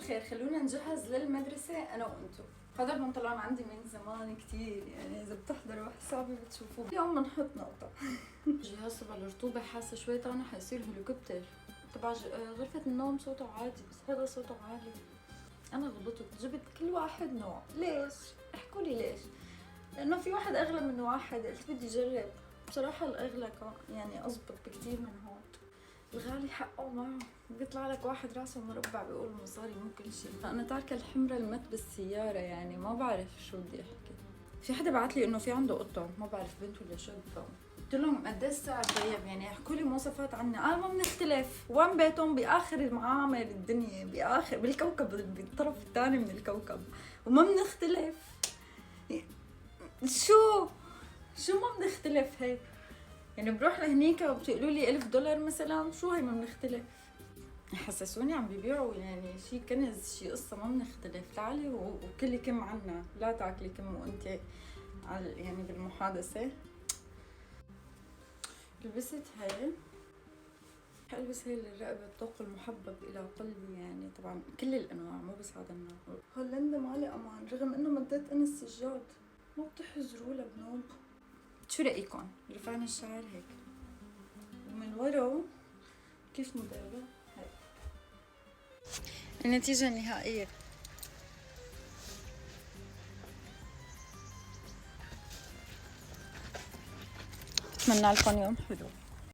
الخير، خلونا نجهز للمدرسة أنا وأنتو. هذا البنطلون عندي من زمان كتير، يعني إذا بتحضروا حسابي بتشوفوه. اليوم بنحط نقطة. جهاز تبع الرطوبة حاسة شوي تاني حيصير هليكوبتر. تبع غرفة النوم صوته عادي، بس هذا صوته عالي. أنا غلطت، جبت كل واحد نوع. ليش؟ احكوا لي ليش؟ لأنه في واحد أغلى من واحد، قلت بدي أجرب. بصراحة الأغلى يعني أزبط بكتير من هون. الغالي حقه معه، بيطلع لك واحد راسه مربع بيقول مصاري مو كل شيء. انا تاركه الحمرة المت بالسياره، يعني ما بعرف شو بدي احكي. في حدا بعت لي انه في عنده قطه، ما بعرف بنت ولا شب. قلت لهم قد ايش السعر؟ طيب يعني احكوا لي مواصفات عنها. ما بنختلف. وين بيتهم؟ باخر معامل الدنيا، باخر بالكوكب، بالطرف الثاني من الكوكب، وما بنختلف. شو ما بنختلف هيك؟ يعني بروح لهنيك وبتقولوا لي $1000 مثلا، شو هي ما بنختلف؟ حسسوني عم بيبيعوا يعني شي كنز، شي قصة. ما بنختلف. تعالي وكلي كم عنا، لا تاكلي كم وانت يعني بالمحادثة. لبست هاي، البس هاي للرقبة، الطوق المحبب الى قلبي، يعني طبعا كل الانواع مو بس هذا النوع. هولندا مالي امان، رغم انه مدت انا السجاد. ما بتحزروا لبنوب. شو رأيكم؟ رفعنا الشعر هيك ومن ورا كيف مدربة هيك. النتيجة النهائية. أتمنى لكم يوم حلو.